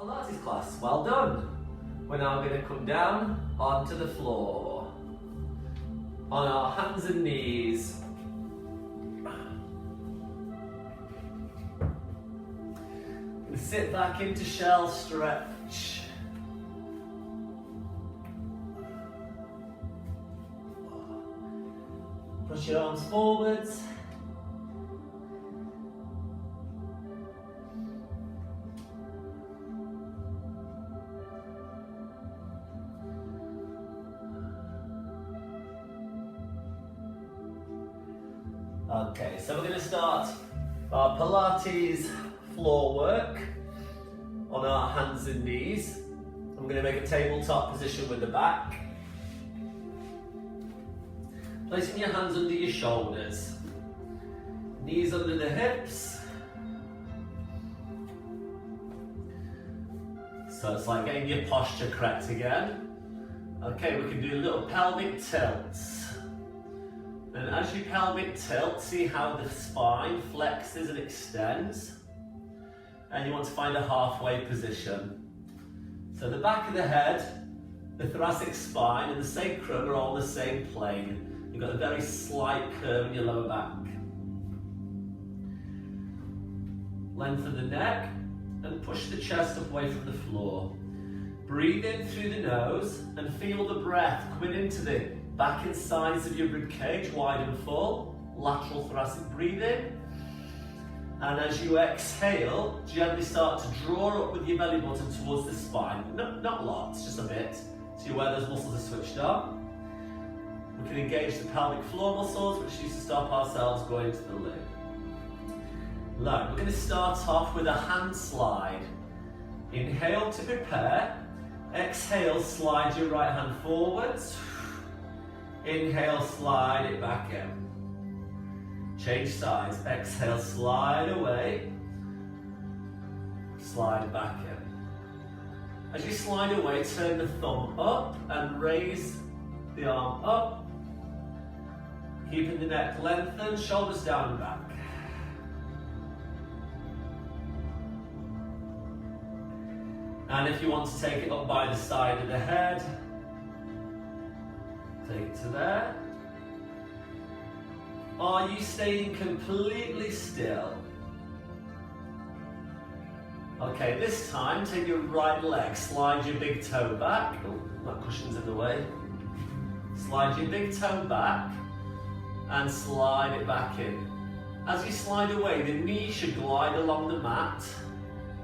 our Pilates class. Well done. We're now going to come down onto the floor on our hands and knees. Sit back into shell stretch. Push your arms forwards. Okay, so we're going to start our Pilates floor work on our hands and knees. I'm going to make a tabletop position with the back. Placing your hands under your shoulders, knees under the hips. So it's like getting your posture correct again. Okay, we can do little pelvic tilts. And as you pelvic tilt, see how the spine flexes and extends. And you want to find a halfway position. So the back of the head, the thoracic spine and the sacrum are all on the same plane. You've got a very slight curve in your lower back. Lengthen the neck and push the chest away from the floor. Breathe in through the nose and feel the breath coming into the back and sides of your rib cage, wide and full. Lateral thoracic breathing. And as you exhale, gently start to draw up with your belly button towards the spine. Not lots, just a bit. See where those muscles are switched on. We can engage the pelvic floor muscles, which used to stop ourselves going to the lip. Now, we're going to start off with a hand slide. Inhale to prepare. Exhale, slide your right hand forwards. Inhale, slide it back in. Change sides. Exhale, slide away. Slide back in. As you slide away, turn the thumb up and raise the arm up. Keeping the neck lengthened, shoulders down and back. And if you want to take it up by the side of the head, take it to there. Are you staying completely still? Okay, this time take your right leg, slide your big toe back. Oh, that cushion's in the way. Slide your big toe back and slide it back in. As you slide away, the knee should glide along the mat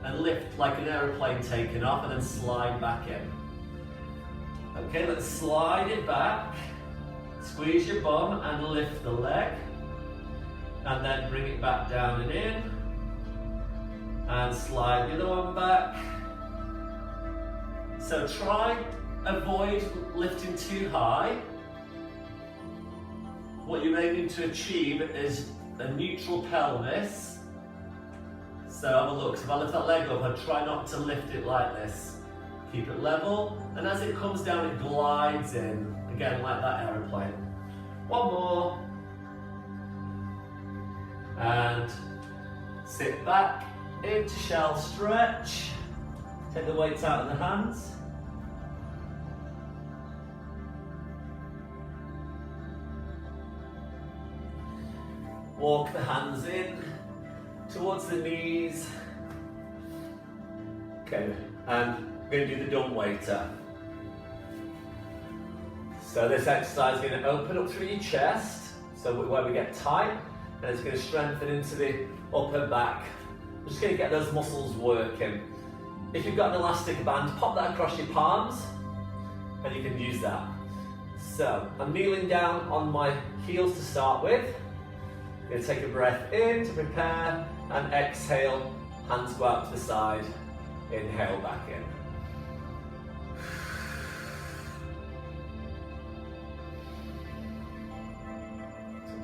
and lift like an aeroplane taking off and then slide back in. Okay, let's slide it back. Squeeze your bum and lift the leg. And then bring it back down and in. And slide the other one back. So try avoid lifting too high. What you're aiming to achieve is a neutral pelvis. So have a look. So if I lift that leg up, I try not to lift it like this. Keep it level. And as it comes down, it glides in. Again, like that aeroplane. One more. And sit back into shell stretch. Take the weights out of the hands. Walk the hands in towards the knees. Okay, and we're going to do the dumb waiter. So this exercise is going to open up through your chest, so where we get tight, and it's going to strengthen into the upper back. We're just going to get those muscles working. If you've got an elastic band, pop that across your palms, and you can use that. So I'm kneeling down on my heels to start with. I'm going to take a breath in to prepare, and exhale, hands go out to the side, inhale back in.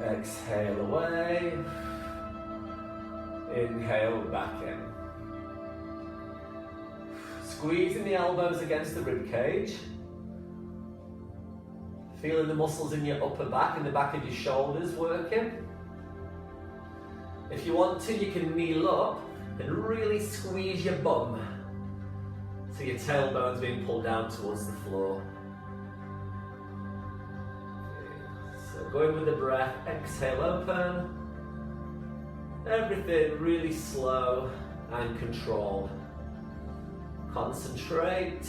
Exhale away, inhale back in. Squeezing the elbows against the rib cage. Feeling the muscles in your upper back and the back of your shoulders working. If you want to, you can kneel up and really squeeze your bum. So your tailbone's being pulled down towards the floor. So going with the breath, exhale open. Everything really slow and controlled. Concentrate.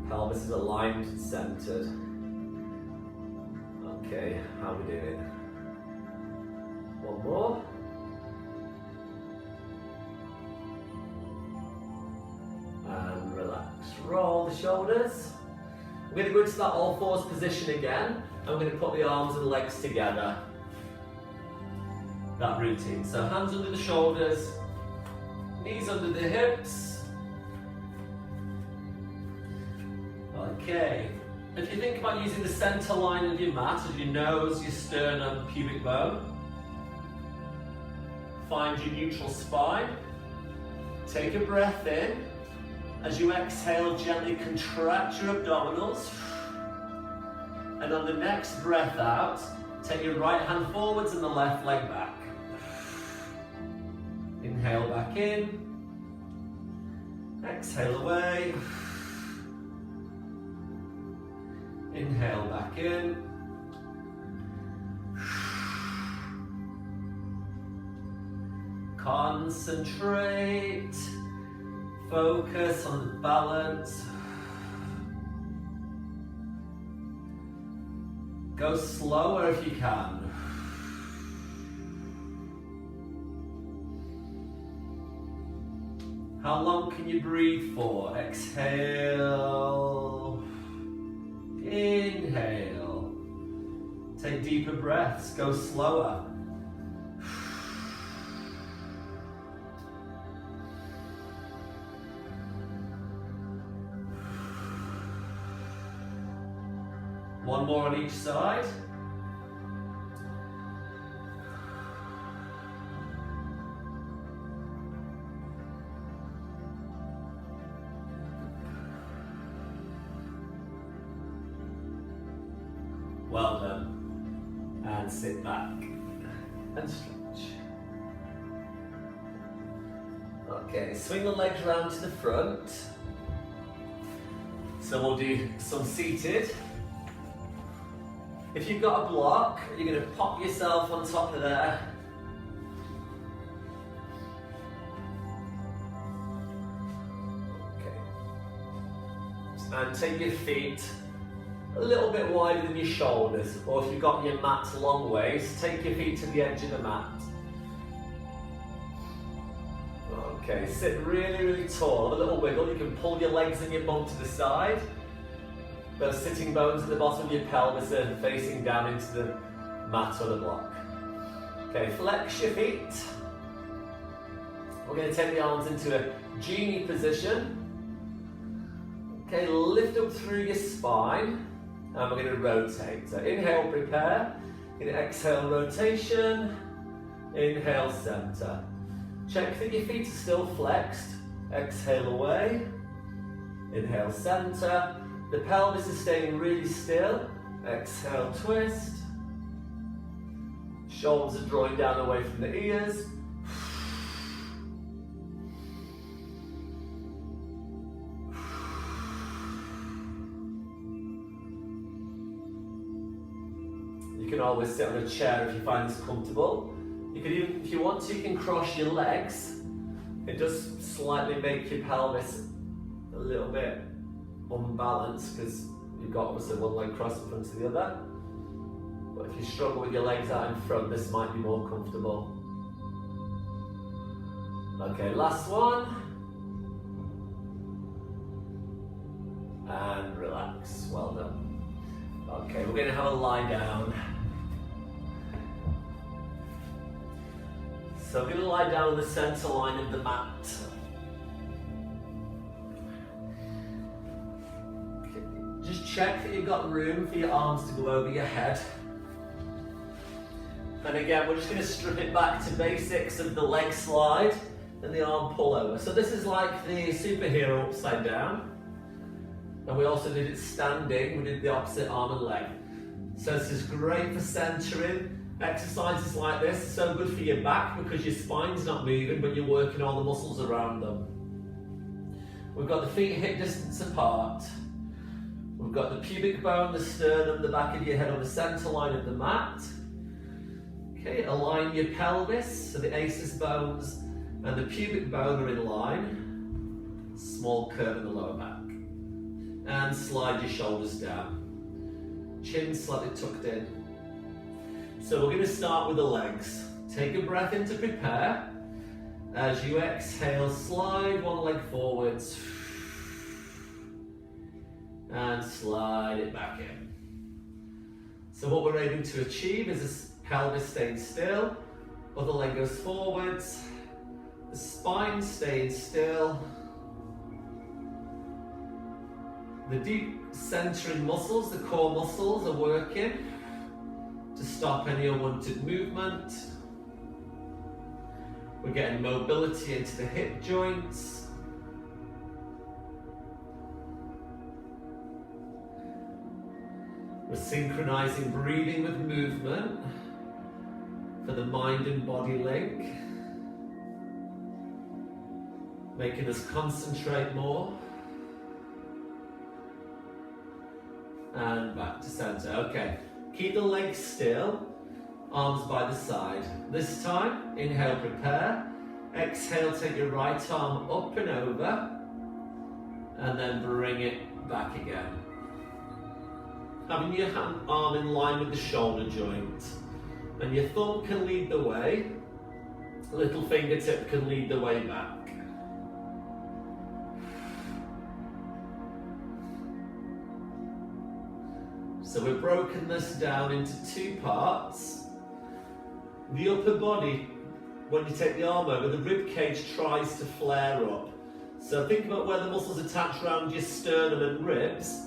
Pelvis is aligned and centered. Okay, how are we doing? One more. And relax. Roll the shoulders. We're going to go into that all fours position again. And we're going to put the arms and legs together. That routine. So hands under the shoulders, knees under the hips. Okay. If you think about using the center line of your mat as your nose, your sternum, pubic bone, find your neutral spine. Take a breath in. As you exhale, gently contract your abdominals. And on the next breath out, take your right hand forwards and the left leg back. Inhale back in. Exhale away. Inhale back in. Concentrate. Focus on the balance. Go slower if you can. How long can you breathe for? Exhale. Inhale. Take deeper breaths. Go slower. One more on each side. Well done. And sit back and stretch. Okay, swing the legs round to the front. So we'll do some seated. If you've got a block, you're going to pop yourself on top of there. Okay. And take your feet a little bit wider than your shoulders, or if you've got your mat long ways, take your feet to the edge of the mat. Okay, sit really, really tall. Have a little wiggle. You can pull your legs and your bum to the side. Those sitting bones at the bottom of your pelvis are facing down into the mat or the block. Okay, flex your feet. We're going to take the arms into a genie position. Okay, lift up through your spine. And we're going to rotate. So inhale, prepare. You're going to exhale, rotation. Inhale, center. Check that your feet are still flexed. Exhale away. Inhale, center. The pelvis is staying really still. Exhale, twist. Shoulders are drawing down away from the ears. You can always sit on a chair if you find this comfortable. You can even, if you want to, you can cross your legs. It does slightly make your pelvis a little bit unbalanced because you've got obviously one leg crossed in front of the other. But if you struggle with your legs out in front, this might be more comfortable. Okay, last one. And relax. Well done. Okay, we're going to have a lie down. So I'm going to lie down on the center line of the mat. Okay. Just check that you've got room for your arms to go over your head. And again, we're just going to strip it back to basics of the leg slide and the arm pull over. So this is like the superhero upside down. And we also did it standing, we did the opposite arm and leg. So this is great for centering. Exercises like this are so good for your back because your spine's not moving, but you're working all the muscles around them. We've got the feet hip distance apart. We've got the pubic bone, the sternum, the back of your head on the centre line of the mat. Okay, align your pelvis so the aces bones and the pubic bone are in line. Small curve in the lower back. And slide your shoulders down. Chin slightly tucked in. So we're going to start with the legs. Take a breath in to prepare. As you exhale, slide one leg forwards. And slide it back in. So what we're aiming to achieve is a pelvis staying still. Other leg goes forwards. The spine staying still. The deep centering muscles, the core muscles, are working to stop any unwanted movement. We're getting mobility into the hip joints. We're synchronizing breathing with movement for the mind and body link, making us concentrate more. And back to center. Okay, keep the legs still, arms by the side. This time, inhale, prepare. Exhale, take your right arm up and over, and then bring it back again. Having your arm in line with the shoulder joint, and your thumb can lead the way, little fingertip can lead the way back. So we've broken this down into two parts. The upper body, when you take the arm over, the rib cage tries to flare up. So think about where the muscles attach around your sternum and ribs,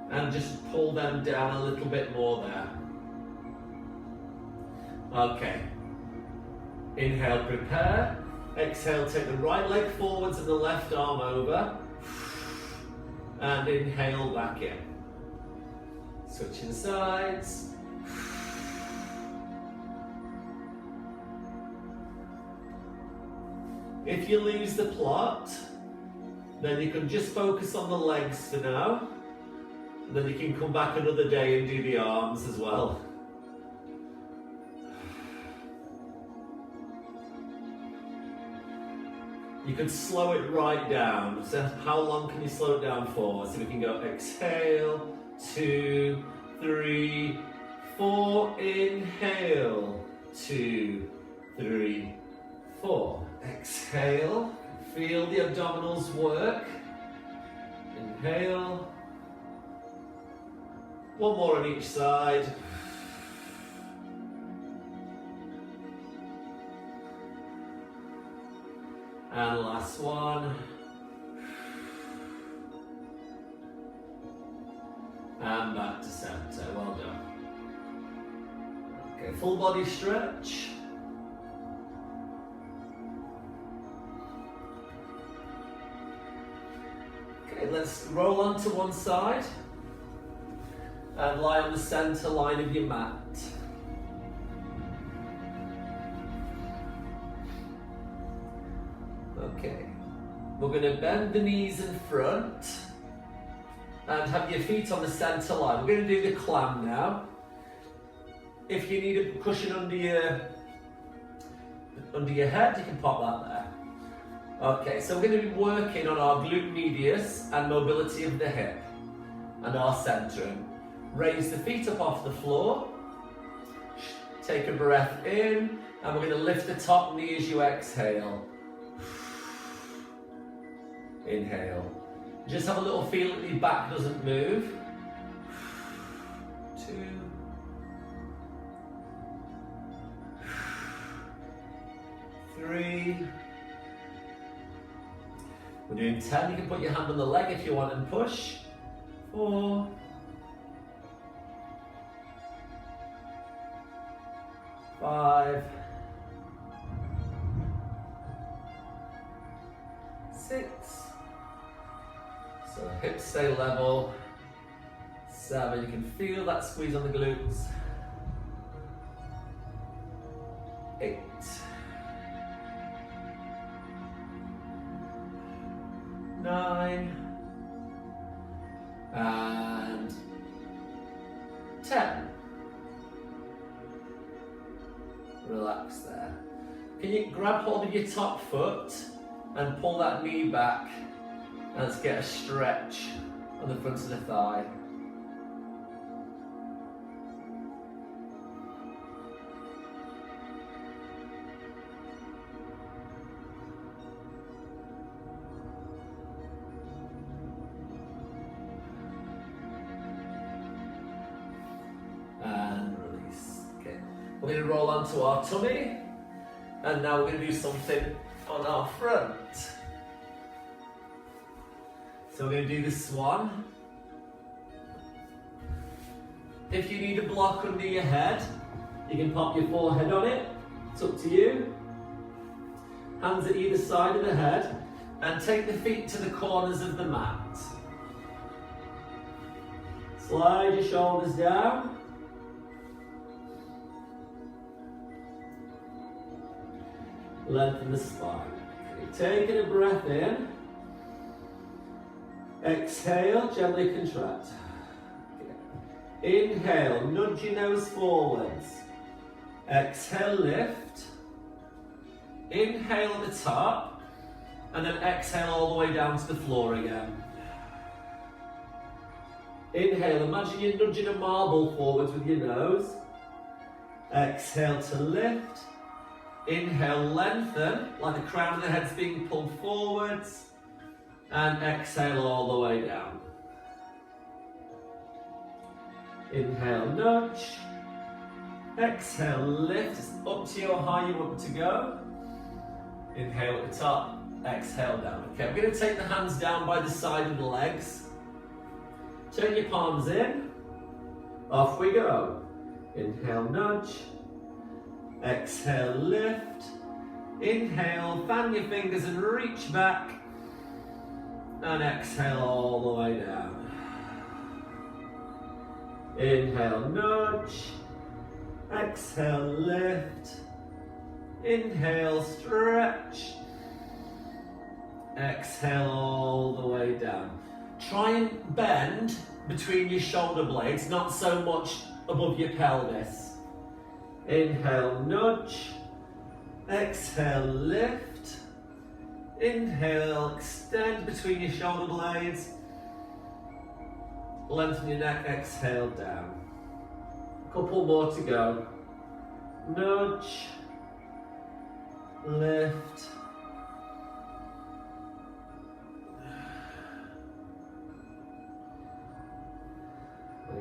and just pull them down a little bit more there. Okay. Inhale, prepare. Exhale, take the right leg forwards and the left arm over. And inhale back in. Switching sides. If you lose the plot, then you can just focus on the legs for now. And then you can come back another day and do the arms as well. You could slow it right down. So how long can you slow it down for? So we can go exhale, 2, 3, 4. Inhale, 2, 3, 4. Exhale. Feel the abdominals work. Inhale. One more on each side. And last one. And back to center. Well done. Okay, full body stretch. Okay, let's roll onto one side and lie on the center line of your mat. Okay, we're going to bend the knees in front and have your feet on the center line. We're going to do the clam now. If you need a cushion under your head, you can pop that there. Okay, so we're going to be working on our glute medius and mobility of the hip and our centering. Raise the feet up off the floor. Take a breath in, and we're going to lift the top knee as you exhale. Inhale. Just have a little feel that your back doesn't move. 2. 3. We're doing 10. You can put your hand on the leg if you want and push. 4. 5. 6. So hips stay level. 7. You can feel that squeeze on the glutes. 8. 9. 9, and 10. Relax there. Can you grab hold of your top foot and pull that knee back, and let's get a stretch on the front of the thigh. And release. Okay. We're going to roll onto our tummy, and now we're going to do something on our front. So we're going to do the swan. If you need a block under your head, you can pop your forehead on it. It's up to you. Hands at either side of the head, and take the feet to the corners of the mat. Slide your shoulders down. Lengthen the spine. Taking a breath in. Exhale, gently contract. Inhale, nudge your nose forwards. Exhale, lift. Inhale at the top, and then exhale all the way down to the floor again. Inhale, imagine you're nudging a marble forwards with your nose. Exhale to lift. Inhale, lengthen, like the crown of the head's being pulled forwards. And exhale all the way down. Inhale, nudge. Exhale, lift. It's up to you how high you want to go. Inhale at the top, exhale down. Okay, I'm going to take the hands down by the side of the legs. Turn your palms in. Off we go. Inhale, nudge. Exhale, lift. Inhale, fan your fingers and reach back. And exhale all the way down. Inhale, nudge. Exhale, lift. Inhale, stretch. Exhale all the way down. Try and bend between your shoulder blades, not so much above your pelvis. Inhale, nudge. Exhale, lift. Inhale, extend between your shoulder blades. Lengthen your neck, exhale down. Couple more to go. Nudge. Lift.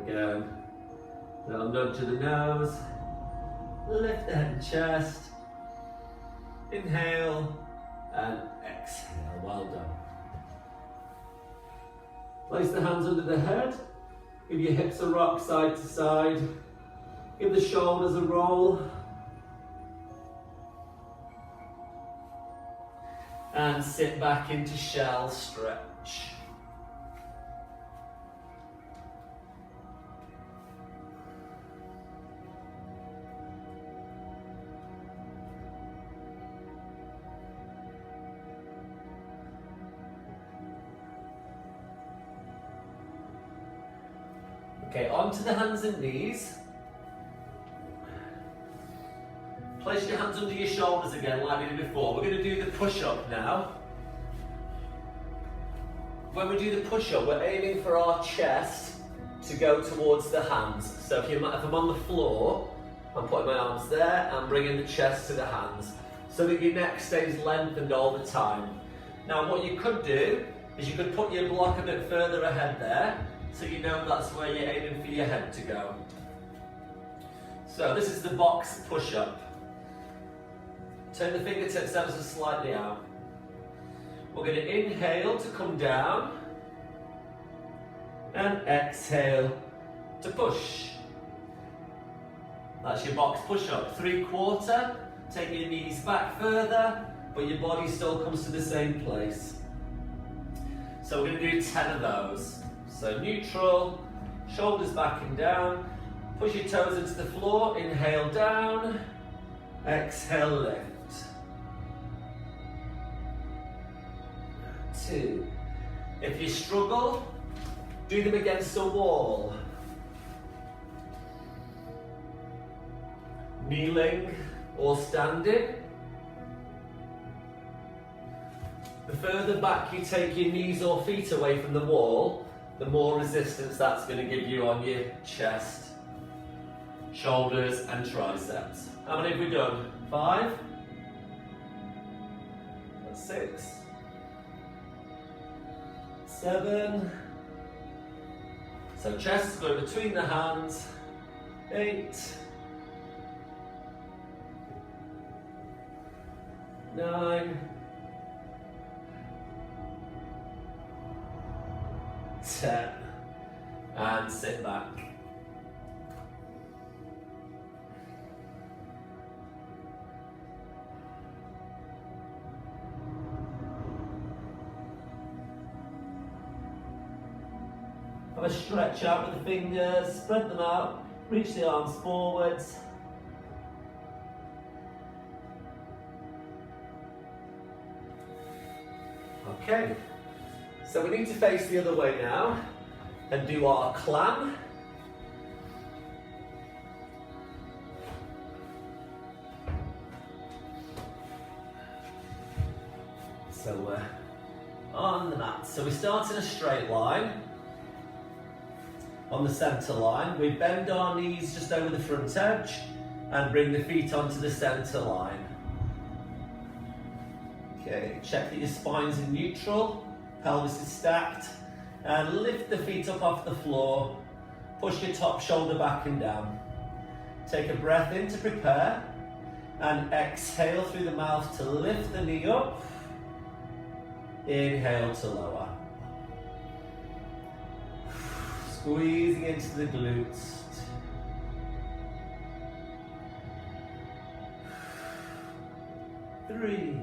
Again. Little nudge to the nose. Lift the head and chest. Inhale and exhale. Well done. Place the hands under the head. Give your hips a rock side to side. Give the shoulders a roll. And sit back into shell stretch. Okay, onto the hands and knees. Place your hands under your shoulders again like we did before. We're going to do the push-up now. When we do the push-up, we're aiming for our chest to go towards the hands. So if I'm on the floor, I'm putting my arms there and bringing the chest to the hands so that your neck stays lengthened all the time. Now what you could do is you could put your block a bit further ahead there so you know that's where you're aiming for your head to go. So this is the box push-up. Turn the fingertips ever so slightly out. We're going to inhale to come down and exhale to push. That's your box push-up. 3/4. Take your knees back further, but your body still comes to the same place. So we're going to do 10 of those. So neutral, shoulders back and down. Push your toes into the floor. Inhale down. Exhale lift. 2. If you struggle, do them against a wall. Kneeling or standing. The further back you take your knees or feet away from the wall, the more resistance that's going to give you on your chest, shoulders and triceps. How many have we done? 5? That's 6. 7. So chest going between the hands. 8. 9. 10. And sit back. Have a stretch out with the fingers, spread them out, reach the arms forwards. Okay, so we need to face the other way now and do our clam. So we're on the mat. So we start in a straight line. On the centre line, we bend our knees just over the front edge and bring the feet onto the centre line. Okay, check that your spine's in neutral, pelvis is stacked, and lift the feet up off the floor. Push your top shoulder back and down. Take a breath in to prepare, and exhale through the mouth to lift the knee up. Inhale to lower. Squeezing into the glutes. Three.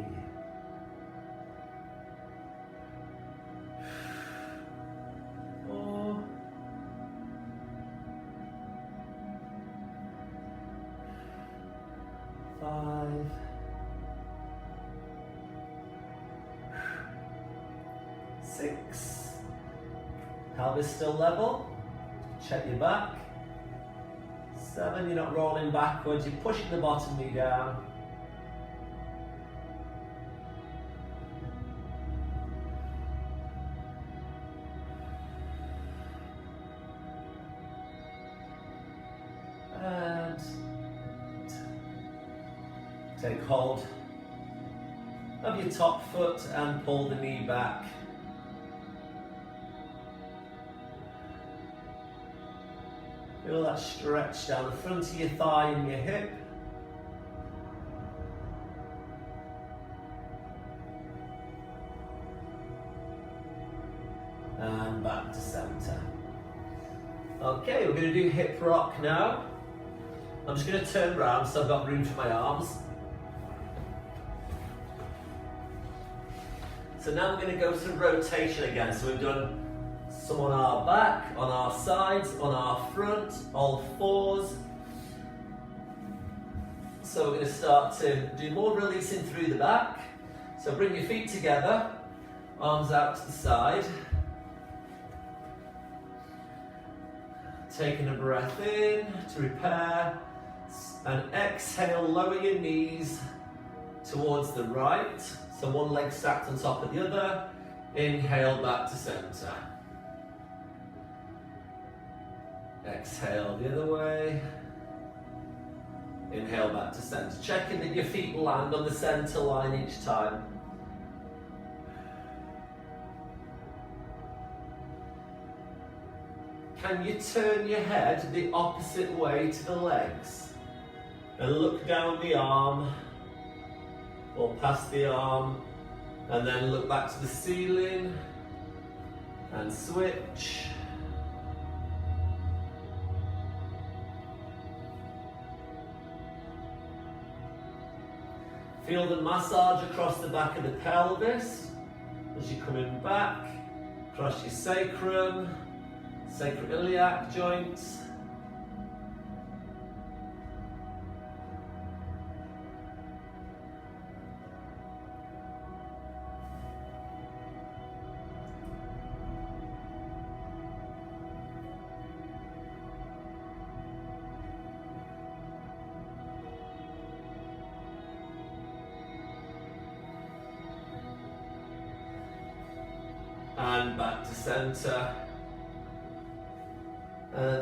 4. 5. 6. Pelvis still level. Check your back. 7, you're not rolling backwards, you're pushing the bottom knee down. 8. And take hold of your top foot and pull the knee back. Feel that stretch down the front of your thigh and your hip. And back to centre. Okay, we're going to do hip rock now. I'm just going to turn around so I've got room for my arms. So now we're going to go through rotation again. So we've done some on our back, on our sides, on our front, all fours. So we're going to start to do more releasing through the back. So bring your feet together, arms out to the side. Taking a breath in to repair, and exhale, lower your knees towards the right. So one leg stacked on top of the other. Inhale back to centre. Exhale the other way. Inhale back to centre. Checking that your feet land on the centre line each time. Can you turn your head the opposite way to the legs? And look down the arm, or past the arm, and then look back to the ceiling, and switch. Feel the massage across the back of the pelvis as you're coming back, across your sacrum, sacroiliac joints. and back to center.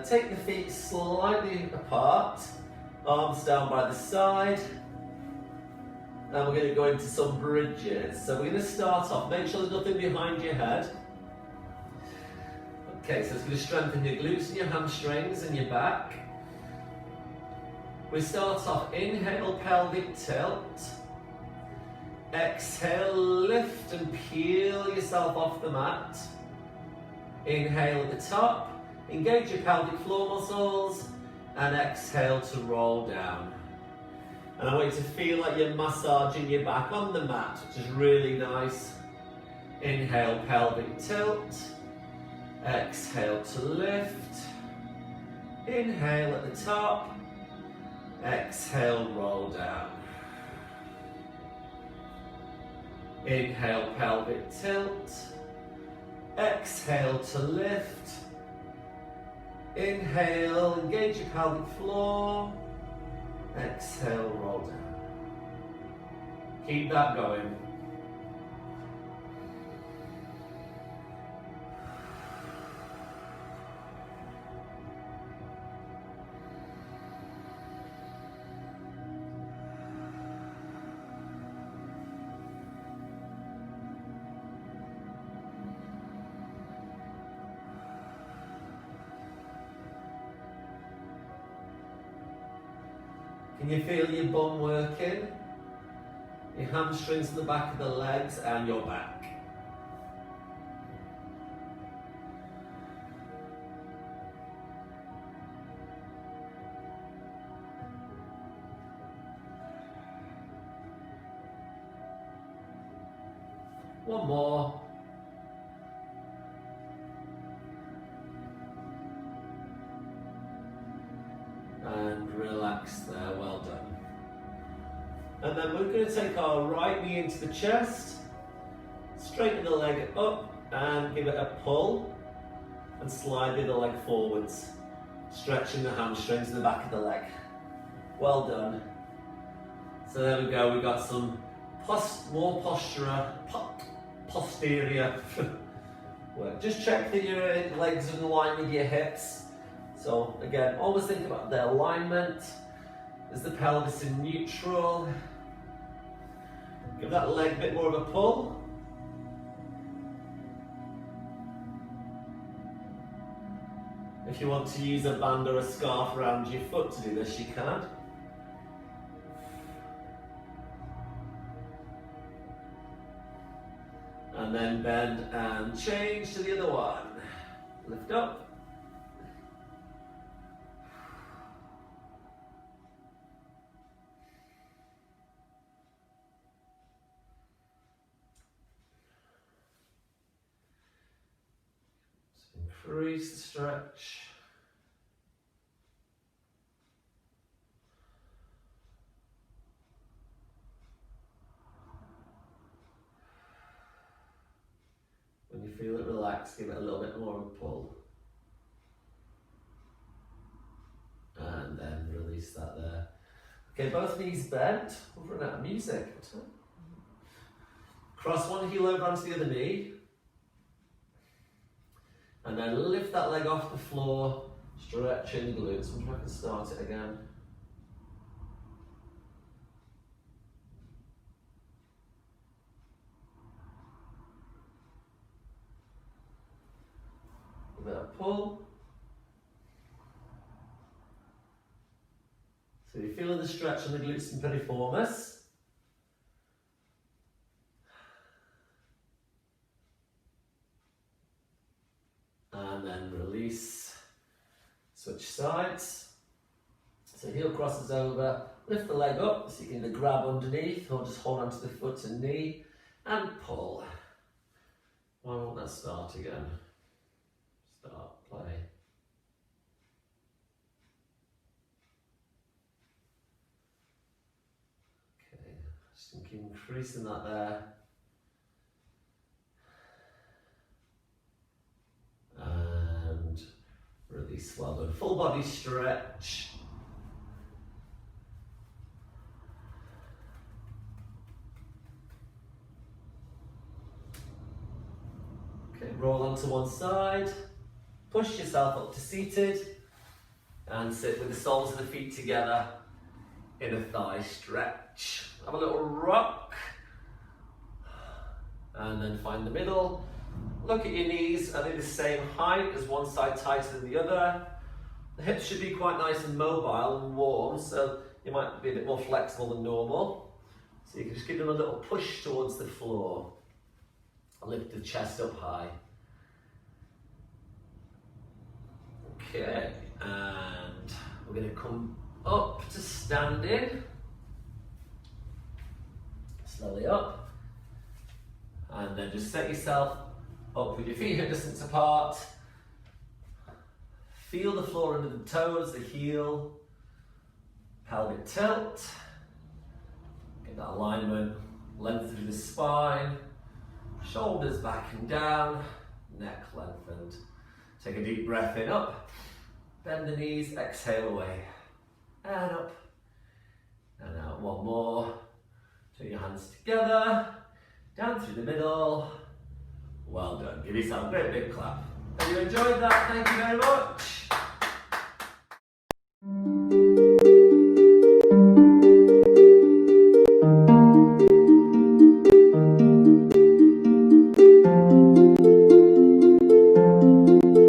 Take the feet slightly apart, arms down by the side, and we're going to go into some bridges. So we're going to start off, make sure there's nothing behind your head. Okay, so it's going to strengthen your glutes and your hamstrings and your back. We start off, inhale, pelvic tilt. Exhale, lift and peel yourself off the mat. Inhale at the top, engage your pelvic floor muscles, and exhale to roll down. And I want you to feel like you're massaging your back on the mat, which is really nice. Inhale, pelvic tilt. Exhale to lift. Inhale at the top. Exhale, roll down. Inhale, pelvic tilt. Exhale to lift. Inhale, engage your pelvic floor. Exhale, roll down. Keep that going. Can you feel your bum working? Your hamstrings to the back of the legs and your back. One more. And relax there, well done. And then we're going to take our right knee into the chest, straighten the leg up and give it a pull, and slide the other leg forwards, stretching the hamstrings in the back of the leg. Well done. So there we go, we got some more posterior work. Just check that your legs are in line with your hips. So again, always think about the alignment. Is the pelvis in neutral? Give that leg a bit more of a pull. If you want to use a band or a scarf around your foot to do this, you can. And then bend and change to the other one. Lift up. Increase the stretch. When you feel it relax, give it a little bit more of a pull. And then release that there. Okay, both knees bent. We've run out of music. Cross one heel over onto the other knee. And then lift that leg off the floor, stretching the glutes. I'm trying to start it again. Give it a pull. So you're feeling the stretch on the glutes and piriformis. And then release, switch sides. So heel crosses over, lift the leg up so you can either grab underneath or just hold onto the foot and knee and pull. Why won't that start again? Start, play. Okay, just keep increasing that there. And release, well done. Full body stretch. Okay, roll onto one side, push yourself up to seated, and sit with the soles of the feet together in a thigh stretch. Have a little rock, and then find the middle. Look at your knees, are they the same height? Is one side tighter than the other? The hips should be quite nice and mobile and warm, so you might be a bit more flexible than normal. So you can just give them a little push towards the floor. Lift the chest up high. Okay, and we're going to come up to standing. Slowly up. And then just set yourself up with your feet hip distance apart. Feel the floor under the toes, the heel. Pelvic tilt. Get that alignment, length through the spine. Shoulders back and down, neck lengthened. Take a deep breath in, up. Bend the knees, exhale away. And up. And out, one more. Turn your hands together. Down through the middle. Well done. Give yourself a great big clap. Have you enjoyed that? Thank you very much.